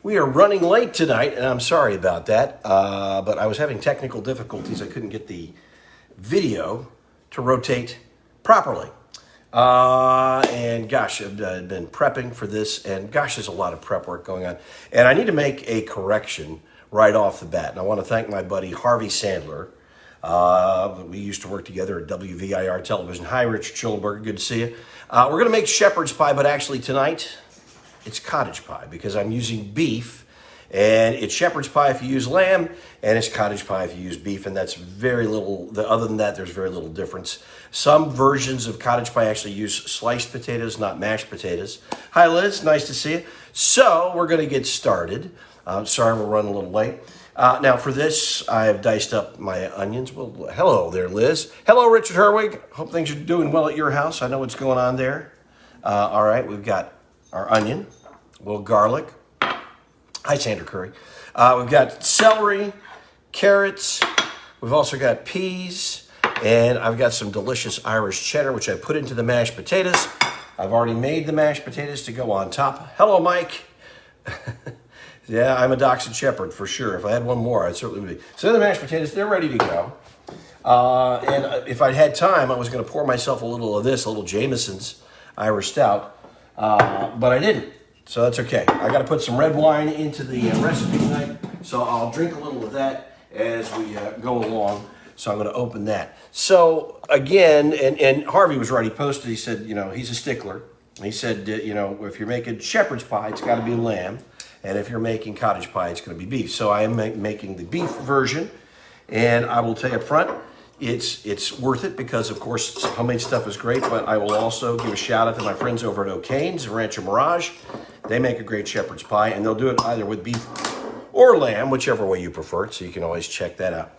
We are running late tonight, and I'm sorry about that, but I was having technical difficulties. I couldn't get the video to rotate properly. And gosh, I've been prepping for this, and gosh, there's a lot of prep work going on. And I need to make a correction right off the bat. And I want to thank my buddy Harvey Sandler. We used to work together at WVIR Television. Hi, Richard Schulberger. Good to see you. We're going to make shepherd's pie, but actually tonight, it's cottage pie because I'm using beef, and it's shepherd's pie if you use lamb, and it's cottage pie if you use beef, and that's very little. Other than that, there's very little difference. Some versions of cottage pie actually use sliced potatoes, not mashed potatoes. Hi, Liz. Nice to see you. So we're going to get started. Sorry, we're running a little late. Now, for this, I've diced up my onions. Well, hello there, Liz. Hello, Richard Herwig. Hope things are doing well at your house. I know what's going on there. All right, we've got our onion, a little garlic. Hi, Sandra Curry. We've got celery, carrots. We've also got peas, and I've got some delicious Irish cheddar, which I put into the mashed potatoes. I've already made the mashed potatoes to go on top. Hello, Mike. Yeah, I'm a Dachshund Shepherd for sure. If I had one more, I'd certainly be. So the mashed potatoes, they're ready to go. And if I'd had time, I was going to pour myself a little of this, a little Jameson's Irish Stout. But I didn't, so that's okay. I got to put some red wine into the recipe tonight, so I'll drink a little of that as we go along. So I'm going to open that. So again, and Harvey was right. He posted. He said, you know, he's a stickler. He said, you know, if you're making shepherd's pie, it's got to be lamb, and if you're making cottage pie, it's going to be beef. So I am making the beef version, and I will tell you up front, it's worth it because, of course, homemade stuff is great, but I will also give a shout out to my friends over at O'Kane's, Rancho Mirage. They make a great shepherd's pie, and they'll do it either with beef or lamb, whichever way you prefer it, so you can always check that out.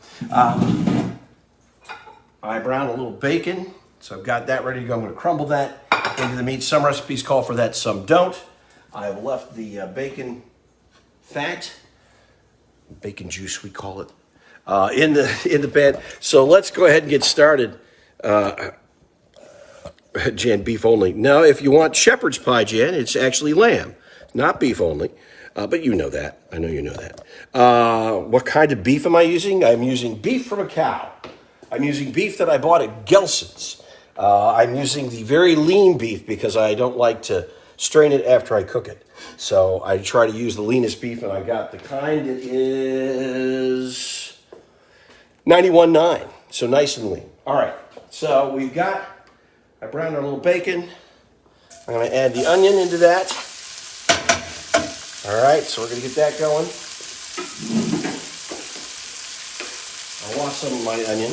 I browned a little bacon, so I've got that ready to go. I'm going to crumble that into the meat. Some recipes call for that, some don't. I have left the bacon fat, bacon juice we call it, in the pan. So let's go ahead and get started. Jan, beef only. Now, if you want shepherd's pie, Jan, it's actually lamb, not beef only. But you know that. I know you know that. What kind of beef am I using? I'm using beef from a cow. I'm using beef that I bought at Gelson's. I'm using the very lean beef because I don't like to strain it after I cook it. So I try to use the leanest beef, and I got the kind that is 91.9, so nice and lean. All right, so I browned our little bacon. I'm going to add the onion into that. All right, so we're going to get that going. I want some of my onion.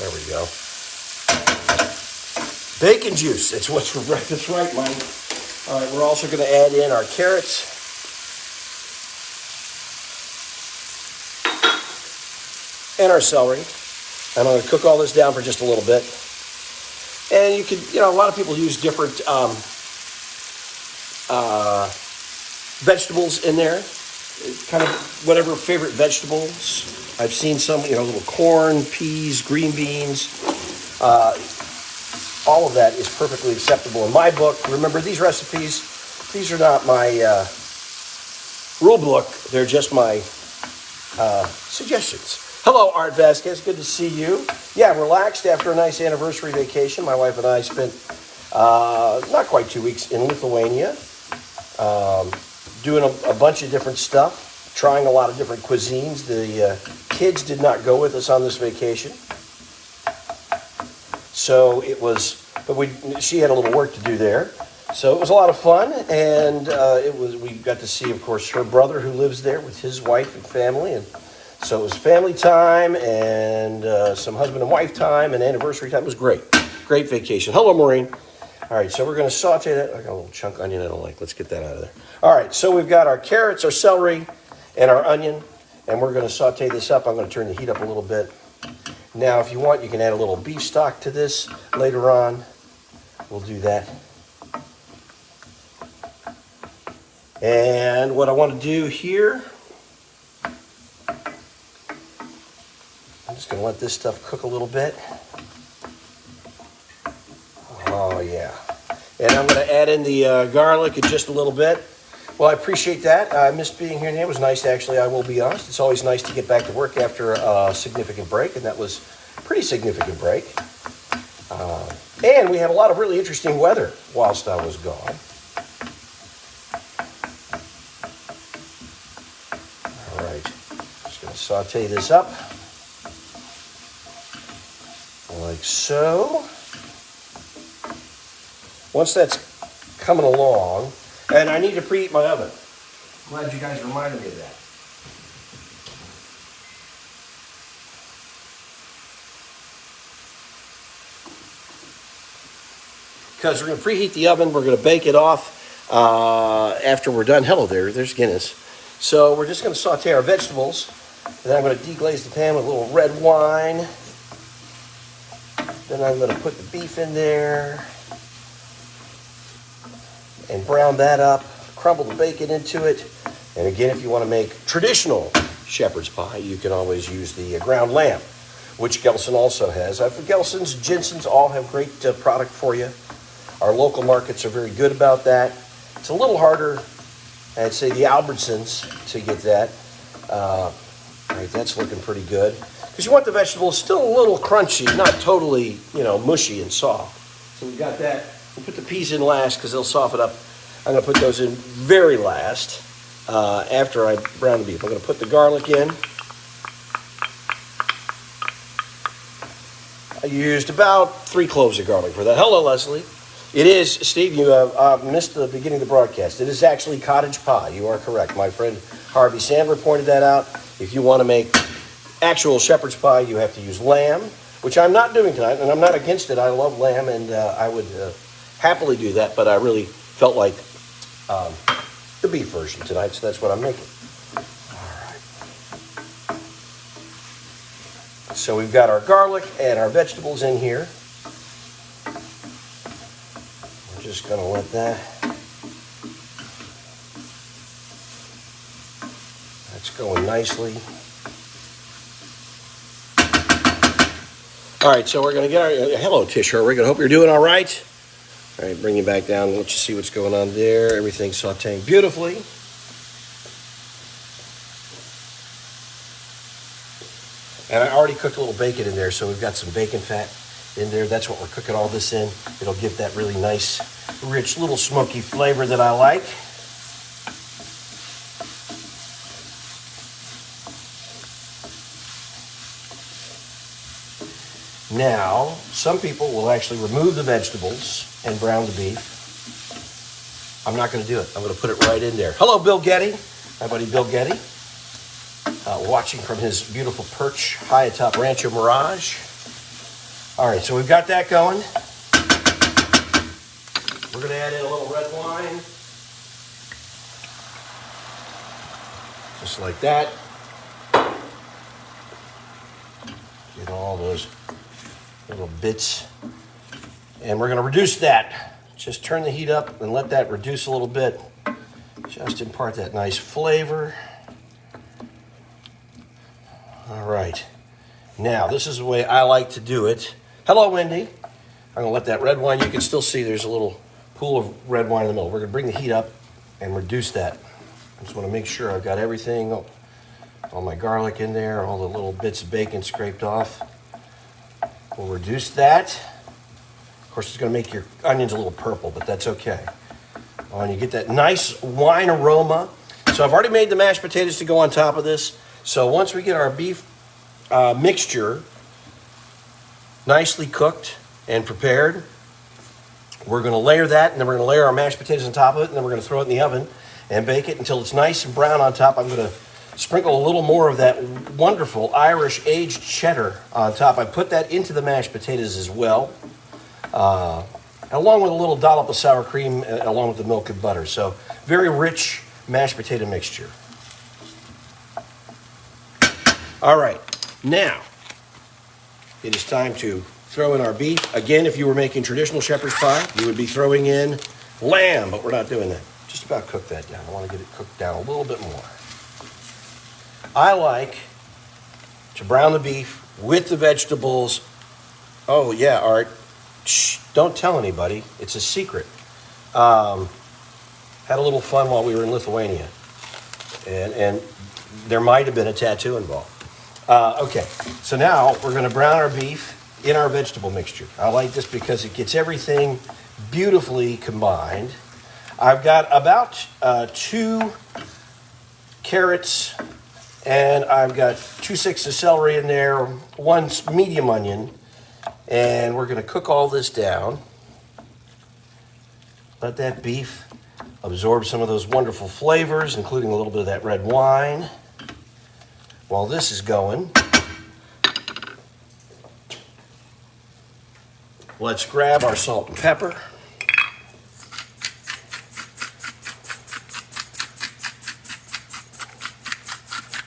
There we go. Bacon juice, that's right, Mike. All right, we're also going to add in our carrots. And our celery. I'm going to cook all this down for just a little bit. And you could, you know, a lot of people use different vegetables in there. Kind of whatever favorite vegetables. I've seen some, you know, little corn, peas, green beans. All of that is perfectly acceptable in my book. Remember, these recipes, these are not my rule book. They're just my suggestions. Hello, Art Vasquez. Good to see you. Yeah, relaxed after a nice anniversary vacation. My wife and I spent not quite 2 weeks in Lithuania, doing a bunch of different stuff, trying a lot of different cuisines. The kids did not go with us on this vacation. So it was, but she had a little work to do there. So it was a lot of fun, and we got to see, of course, her brother who lives there with his wife and family, and so it was family time and some husband and wife time and anniversary time. It was great. Great vacation. Hello, Maureen. All right, so we're going to saute that. I got a little chunk onion I don't like. Let's get that out of there. All right, so we've got our carrots, our celery, and our onion, and we're going to saute this up. I'm going to turn the heat up a little bit. Now, if you want, you can add a little beef stock to this later on. We'll do that. And what I want to do here, I'm just going to let this stuff cook a little bit. Oh, yeah. And I'm going to add in the garlic in just a little bit. Well, I appreciate that. I missed being here today. It was nice, actually, I will be honest. It's always nice to get back to work after a significant break, and that was a pretty significant break. And we had a lot of really interesting weather whilst I was gone. All right, just going to saute this up like so. Once that's coming along, and I need to preheat my oven. Glad you guys reminded me of that. Because we're going to preheat the oven, we're going to bake it off after we're done. Hello there, there's Guinness. So we're just going to saute our vegetables, and then I'm going to deglaze the pan with a little red wine. Then I'm going to put the beef in there and brown that up, crumble the bacon into it. And again, if you want to make traditional shepherd's pie, you can always use the ground lamb, which Gelson also has. Gelson's, Jensen's all have great product for you. Our local markets are very good about that. It's a little harder, I'd say, the Albertsons to get that. All right, that's looking pretty good. Because you want the vegetables still a little crunchy, not totally, mushy and soft. So we've got that. We'll put the peas in last because they'll soften up. I'm going to put those in very last after I brown the beef. I'm going to put the garlic in. I used about 3 cloves of garlic for that. Hello, Leslie. It is, Steve, you missed the beginning of the broadcast. It is actually cottage pie. You are correct. My friend Harvey Sandler pointed that out. If you want to make actual shepherd's pie, you have to use lamb, which I'm not doing tonight, and I'm not against it. I love lamb, and I would happily do that, but I really felt like the beef version tonight, so that's what I'm making. All right. So we've got our garlic and our vegetables in here. We're just going to let that. That's going nicely. All right, so we're going to get our, hello, Tish Herwig. I hope you're doing all right. All right, bring you back down and let you see what's going on there. Everything's sauteing beautifully. And I already cooked a little bacon in there, so we've got some bacon fat in there. That's what we're cooking all this in. It'll give that really nice, rich, little smoky flavor that I like. Now, some people will actually remove the vegetables and brown the beef. I'm not going to do it. I'm going to put it right in there. Hello, Bill Getty. My buddy Bill Getty. Watching from his beautiful perch high atop Rancho Mirage. All right, so we've got that going. We're going to add in a little red wine. Just like that. Get all those little bits. And we're going to reduce that. Just turn the heat up and let that reduce a little bit. Just impart that nice flavor. All right. Now, this is the way I like to do it. Hello, Wendy. I'm going to let that red wine, you can still see there's a little pool of red wine in the middle. We're going to bring the heat up and reduce that. I just want to make sure I've got everything, all my garlic in there, all the little bits of bacon scraped off. We'll reduce that. Of course, it's going to make your onions a little purple, but that's okay. Oh, and you get that nice wine aroma. So I've already made the mashed potatoes to go on top of this. So once we get our beef mixture nicely cooked and prepared, we're going to layer that, and then we're going to layer our mashed potatoes on top of it, and then we're going to throw it in the oven and bake it until it's nice and brown on top. I'm going to sprinkle a little more of that wonderful Irish aged cheddar on top. I put that into the mashed potatoes as well, along with a little dollop of sour cream, along with the milk and butter. So very rich mashed potato mixture. All right, now it is time to throw in our beef. Again, if you were making traditional shepherd's pie, you would be throwing in lamb, but we're not doing that. Just about cook that down. I want to get it cooked down a little bit more. I like to brown the beef with the vegetables. Oh, yeah, Art. Shh, don't tell anybody. It's a secret. Had a little fun while we were in Lithuania. And there might have been a tattoo involved. Okay, so now we're going to brown our beef in our vegetable mixture. I like this because it gets everything beautifully combined. I've got about 2 carrots, and I've got 2 sticks of celery in there, 1 medium onion, and we're going to cook all this down. Let that beef absorb some of those wonderful flavors, including a little bit of that red wine. While this is going, let's grab our salt and pepper.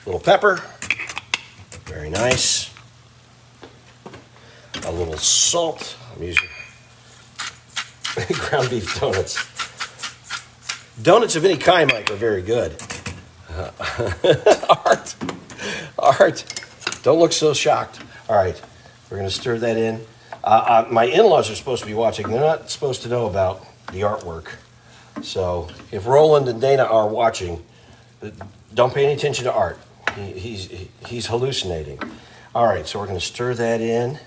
A little pepper, very nice. A little salt. I'm using ground beef donuts. Donuts of any kind, Mike, are very good. Art, don't look so shocked. All right, we're going to stir that in. My in-laws are supposed to be watching. They're not supposed to know about the artwork. So if Roland and Dana are watching, don't pay any attention to Art. He's hallucinating. All right, so we're going to stir that in.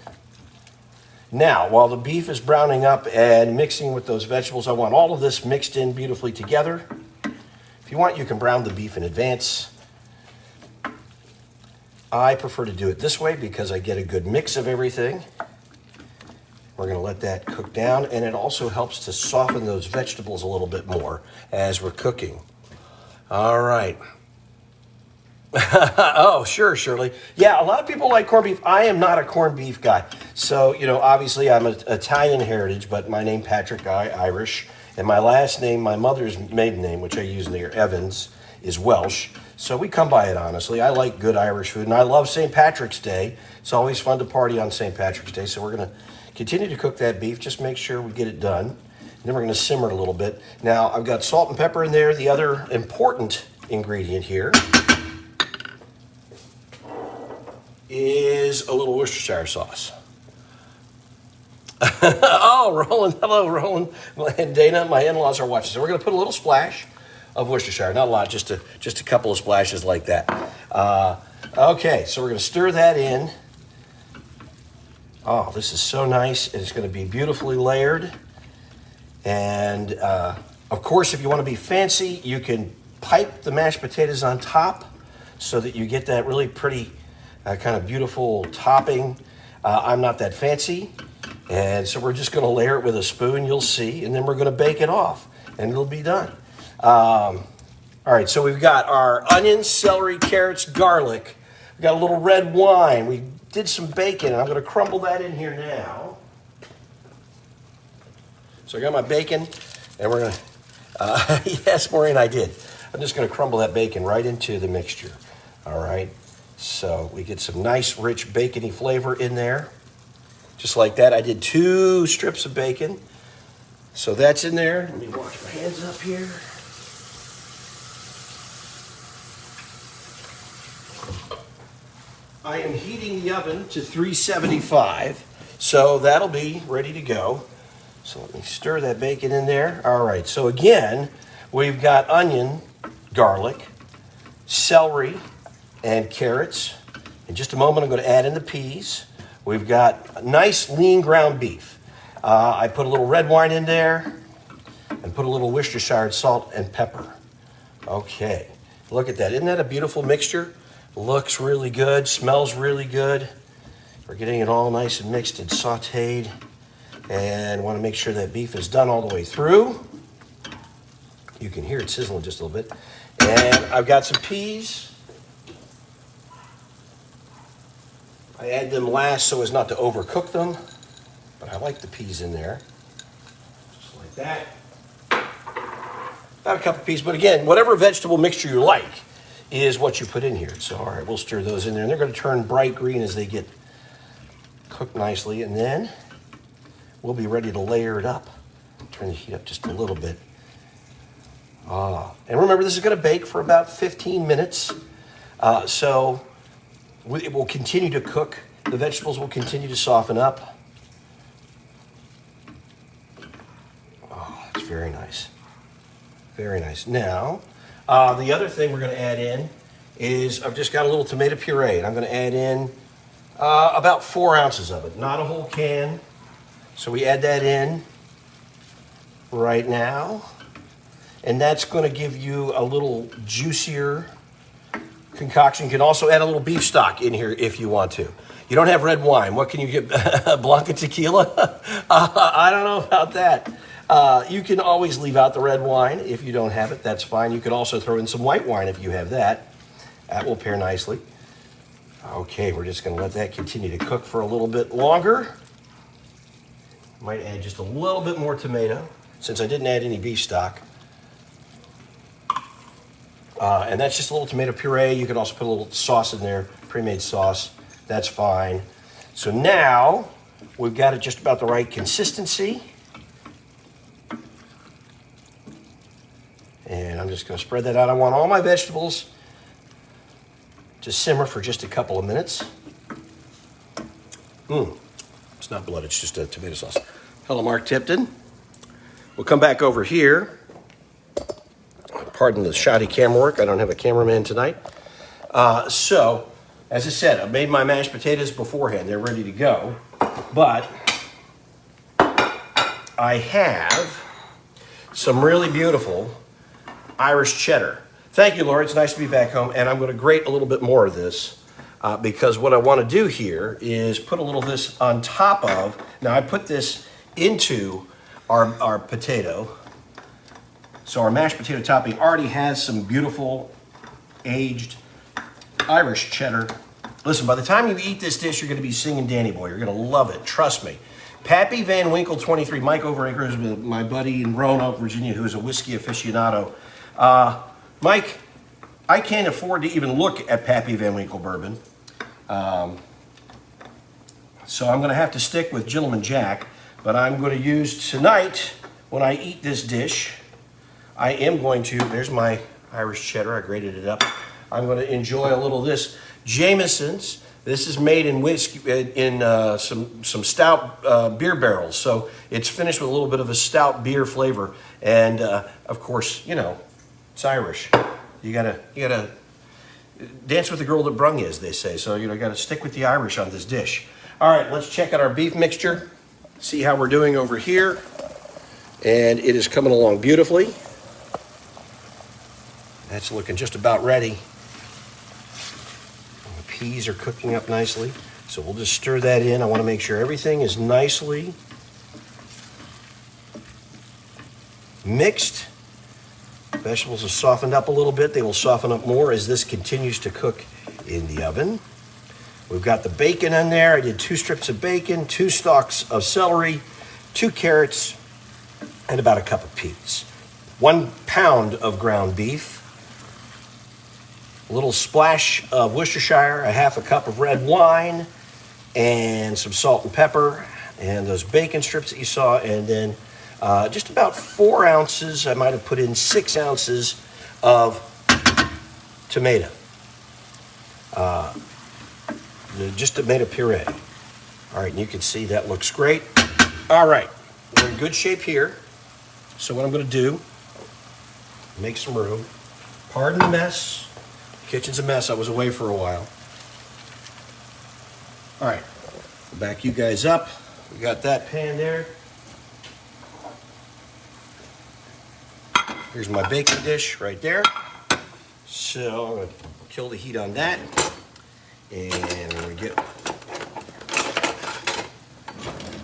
Now, while the beef is browning up and mixing with those vegetables, I want all of this mixed in beautifully together. If you want, you can brown the beef in advance. I prefer to do it this way because I get a good mix of everything. We're going to let that cook down, and it also helps to soften those vegetables a little bit more as we're cooking. All right. Oh, sure, Shirley. Yeah, a lot of people like corned beef. I am not a corned beef guy. So, obviously I'm an Italian heritage, but my name, Patrick, Irish. And my last name, my mother's maiden name, which I use in here, Evans, is Welsh. So we come by it honestly. I like good Irish food, and I love St. Patrick's Day. It's always fun to party on St. Patrick's Day. So we're going to continue to cook that beef. Just make sure we get it done. And then we're going to simmer it a little bit. Now, I've got salt and pepper in there. The other important ingredient here is a little Worcestershire sauce. Oh, Roland. Hello, Roland. And Dana, my in-laws are watching. So we're going to put a little splash of Worcestershire. Not a lot, just a couple of splashes like that. Okay, so we're going to stir that in. Oh, this is so nice. It's going to be beautifully layered. And, of course, if you want to be fancy, you can pipe the mashed potatoes on top so that you get that really pretty kind of beautiful topping. I'm not that fancy. And so we're just going to layer it with a spoon, you'll see, and then we're going to bake it off, and it'll be done. All right, so we've got our onions, celery, carrots, garlic. We've got a little red wine. We did some bacon, and I'm going to crumble that in here now. So I got my bacon, and we're going to, yes, Maureen, I did. I'm just going to crumble that bacon right into the mixture. All right, so we get some nice, rich, bacony flavor in there. Just like that. I did 2 strips of bacon. So that's in there. Let me wash my hands up here. I am heating the oven to 375. So that'll be ready to go. So let me stir that bacon in there. All right. So again, we've got onion, garlic, celery, and carrots. In just a moment, I'm going to add in the peas. We've got nice lean ground beef. I put a little red wine in there and put a little Worcestershire salt and pepper. Okay, look at that. Isn't that a beautiful mixture? Looks really good, smells really good. We're getting it all nice and mixed and sauteed. And want to make sure that beef is done all the way through. You can hear it sizzling just a little bit. And I've got some peas. I add them last so as not to overcook them, but I like the peas in there, just like that. About a cup of peas, but again, whatever vegetable mixture you like is what you put in here. So, all right, we'll stir those in there, and they're going to turn bright green as they get cooked nicely, and then we'll be ready to layer it up. Turn the heat up just a little bit. And remember, this is going to bake for about 15 minutes, so it will continue to cook. The vegetables will continue to soften up. Oh, that's very nice. Very nice. Now, the other thing we're going to add in is I've just got a little tomato puree, and I'm going to add in about 4 ounces of it, not a whole can. So we add that in right now, and that's going to give you a little juicier concoction. You can also add a little beef stock in here if you want to. You don't have red wine. What can you get? Blanca tequila? I don't know about that. You can always leave out the red wine if you don't have it. That's fine. You can also throw in some white wine if you have that. That will pair nicely. Okay, we're just going to let that continue to cook for a little bit longer. Might add just a little bit more tomato since I didn't add any beef stock. And that's just a little tomato puree. You can also put a little sauce in there, pre-made sauce. That's fine. So now we've got it just about the right consistency. And I'm just going to spread that out. I want all my vegetables to simmer for just a couple of minutes. It's not blood, it's just a tomato sauce. Hello, Mark Tipton. We'll come back over here. Pardon the shoddy camera work. I don't have a cameraman tonight. So, as I said, I made my mashed potatoes beforehand. They're ready to go. But I have some really beautiful Irish cheddar. Thank you, Laura. It's nice to be back home. And I'm going to grate a little bit more of this because what I want to do here is put a little of this on top of. Now, I put this into our potato. So our mashed potato topping already has some beautiful aged Irish cheddar. Listen, by the time you eat this dish, you're going to be singing Danny Boy. You're going to love it. Trust me. Pappy Van Winkle 23, Mike Overacre is my buddy in Roanoke, Virginia, who is a whiskey aficionado. Mike, I can't afford to even look at Pappy Van Winkle bourbon. So I'm going to have to stick with Gentleman Jack. But I'm going to use tonight, when I eat this dish, I am going to, there's my Irish cheddar. I grated it up. I'm going to enjoy a little of this. Jameson's. This is made in whiskey, in some stout beer barrels. So it's finished with a little bit of a stout beer flavor. And of course, you know, it's Irish. You gotta dance with the girl that brung you, as they say. So you gotta stick with the Irish on this dish. All right, let's check out our beef mixture. See how we're doing over here. And it is coming along beautifully. That's looking just about ready. The peas are cooking up nicely. So we'll just stir that in. I want to make sure everything is nicely mixed. Vegetables have softened up a little bit. They will soften up more as this continues to cook in the oven. We've got the bacon in there. I did 2 strips of bacon, 2 stalks of celery, 2 carrots, and about a cup of peas. 1 pound of ground beef. A little splash of Worcestershire, a half a cup of red wine, and some salt and pepper, and those bacon strips that you saw, and then just about 4 ounces, I might have put in 6 ounces of tomato. Just tomato puree. All right, and you can see that looks great. All right, we're in good shape here. So what I'm going to do, make some room. Pardon the mess. Kitchen's a mess. I was away for a while. All right, back you guys up. We got that pan there. Here's my baking dish right there. So I'm going to kill the heat on that. And I'm going to get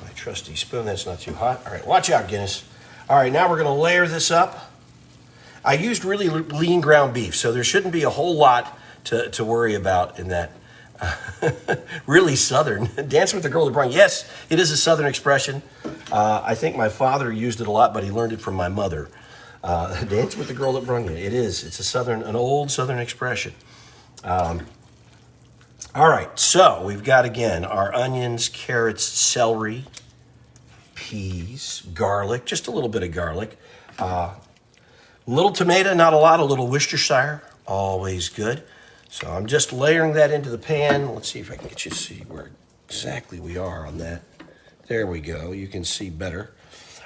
my trusty spoon. That's not too hot. All right, watch out, Guinness. All right, now we're going to layer this up. I used really lean ground beef, so there shouldn't be a whole lot to worry about in that. Really Southern. Dance with the girl that brung. Yes, it is a Southern expression. I think my father used it a lot, but he learned it from my mother. Dance with the girl that brung you. It is. It's an old Southern expression. All right, so we've got, again, our onions, carrots, celery, peas, garlic, just a little bit of garlic. Little tomato, not a lot, a little Worcestershire, always good. So I'm just layering that into the pan. Let's see if I can get you to see where exactly we are on that. There we go. You can see better.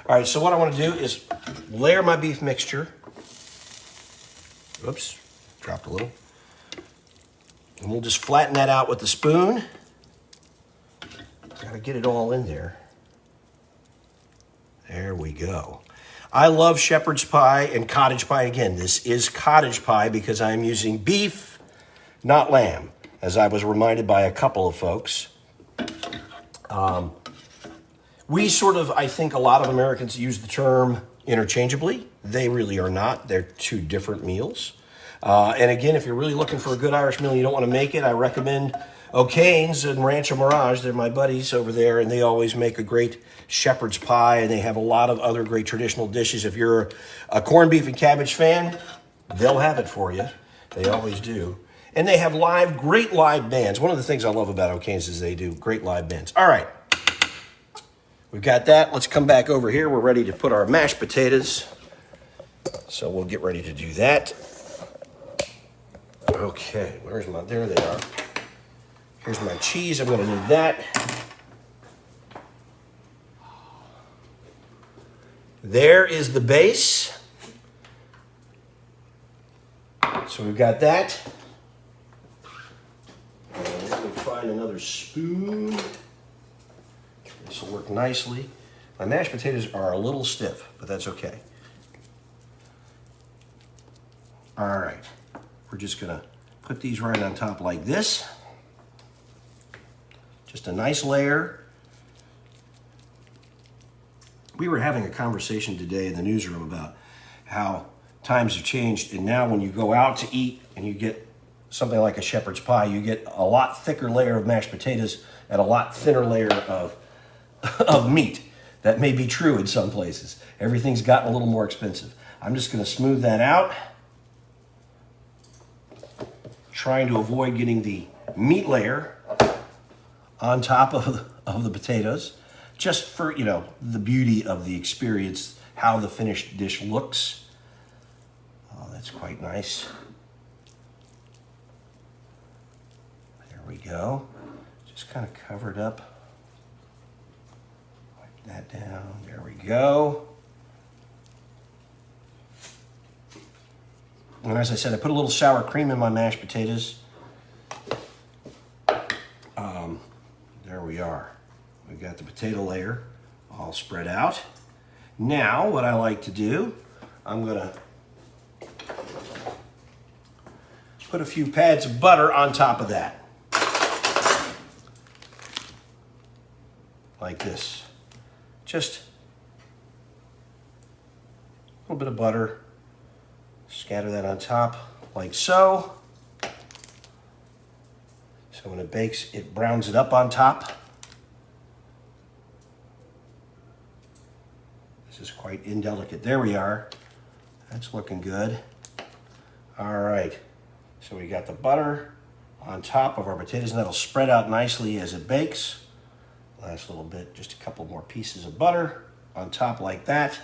All right, so what I want to do is layer my beef mixture Oops, dropped a little. And we'll just flatten that out with the spoon. Got to get it all in there. There we go. I love shepherd's pie and cottage pie. Again, this is cottage pie because I'm using beef, not lamb, as I was reminded by a couple of folks. We sort of, I think a lot of Americans use the term interchangeably. They really are not. They're two different meals. And again, if you're really looking for a good Irish meal and you don't want to make it, I recommend O'Kane's and Rancho Mirage. They're my buddies over there, and they always make a great shepherd's pie, and they have a lot of other great traditional dishes. If you're a corned beef and cabbage fan, they'll have it for you. They always do. And they have great live bands. One of the things I love about O'Kane's is they do great live bands. All right. We've got that. Let's come back over here. We're ready to put our mashed potatoes. So we'll get ready to do that. Okay, there they are. Here's my cheese. I'm going to need that. There is the base. So we've got that. And let me find another spoon. This will work nicely. My mashed potatoes are a little stiff, but that's okay. All right. We're just going to put these right on top like this. Just a nice layer. We were having a conversation today in the newsroom about how times have changed, and now when you go out to eat and you get something like a shepherd's pie, you get a lot thicker layer of mashed potatoes and a lot thinner layer of meat. That may be true in some places. Everything's gotten a little more expensive. I'm just going to smooth that out, trying to avoid getting the meat layer on top of the potatoes, just for, the beauty of the experience, how the finished dish looks. Oh, that's quite nice. There we go. Just kind of cover it up. Wipe that down. There we go. And as I said, I put a little sour cream in my mashed potatoes. There we are. We've got the potato layer all spread out. Now, what I like to do, I'm going to put a few pads of butter on top of that. Like this. Just a little bit of butter. Scatter that on top like so. So when it bakes, it browns it up on top. This is quite indelicate. There we are. That's looking good. All right. So we got the butter on top of our potatoes, and that'll spread out nicely as it bakes. Last little bit, just a couple more pieces of butter on top like that.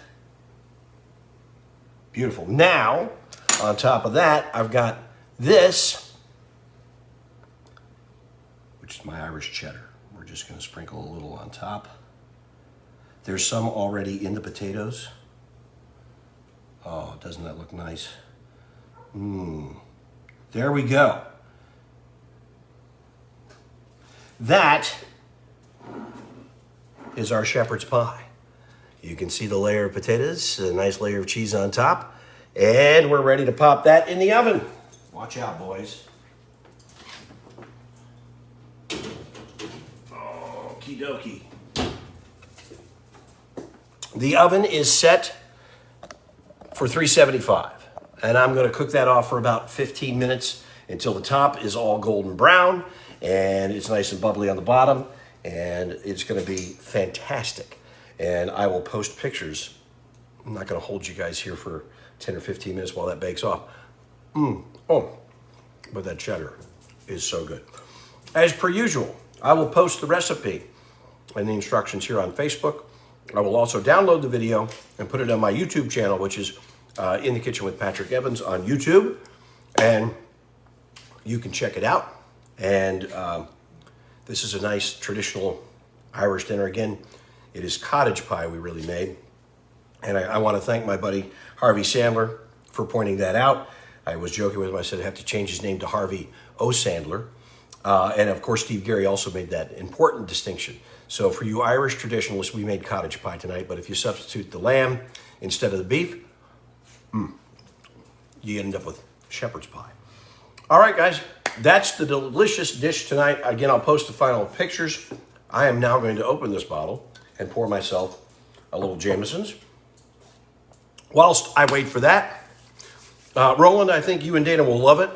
Beautiful. Now, on top of that, I've got this, which is my Irish cheddar. We're just going to sprinkle a little on top. There's some already in the potatoes. Oh, doesn't that look nice? There we go. That is our shepherd's pie. You can see the layer of potatoes, a nice layer of cheese on top, and we're ready to pop that in the oven. Watch out, boys. Okie dokie. The oven is set for 375, and I'm going to cook that off for about 15 minutes until the top is all golden brown and it's nice and bubbly on the bottom, and it's going to be fantastic. And I will post pictures. I'm not going to hold you guys here for 10 or 15 minutes while that bakes off. Oh, but that cheddar is so good. As per usual, I will post the recipe and the instructions here on Facebook. I will also download the video and put it on my YouTube channel, which is In the Kitchen with Patrick Evans on YouTube. And you can check it out. And this is a nice traditional Irish dinner. Again, it is cottage pie we really made. And I want to thank my buddy Harvey Sandler for pointing that out. I was joking with him. I said I have to change his name to Harvey O. Sandler. And of course, Steve Gary also made that important distinction. So for you Irish traditionalists, we made cottage pie tonight. But if you substitute the lamb instead of the beef, you end up with shepherd's pie. All right, guys, that's the delicious dish tonight. Again, I'll post the final pictures. I am now going to open this bottle and pour myself a little Jameson's. Whilst I wait for that, Roland, I think you and Dana will love it.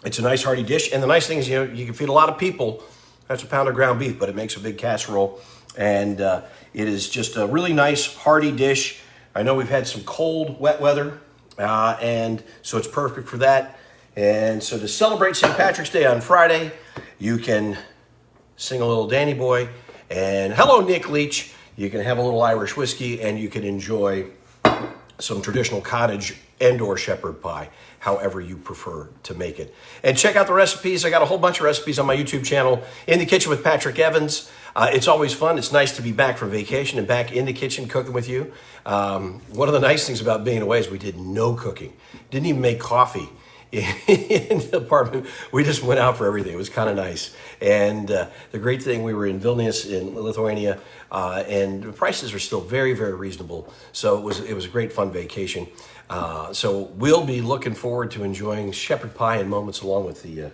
It's a nice hearty dish, and the nice thing is, you know, you can feed a lot of people. That's a pound of ground beef, but it makes a big casserole, and it is just a really nice hearty dish. I know we've had some cold, wet weather, and so it's perfect for that. And so to celebrate St. Patrick's Day on Friday, you can sing a little Danny Boy, and hello, Nick Leach. You can have a little Irish whiskey, and you can enjoy some traditional cottage and or shepherd pie, however you prefer to make it. And check out the recipes. I got a whole bunch of recipes on my YouTube channel, In the Kitchen with Patrick Evans. It's always fun. It's nice to be back from vacation and back in the kitchen cooking with you. One of the nice things about being away is we did no cooking. Didn't even make coffee in the apartment. We just went out for everything. It was kind of nice. And the great thing, we were in Vilnius in Lithuania, and the prices are still very, very reasonable. So it was a great fun vacation. So we'll be looking forward to enjoying shepherd pie in moments along with the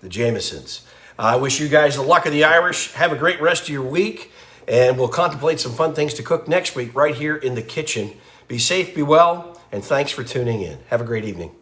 Jamesons. I wish you guys the luck of the Irish. Have a great rest of your week, and we'll contemplate some fun things to cook next week right here in the kitchen. Be safe, be well, and thanks for tuning in. Have a great evening.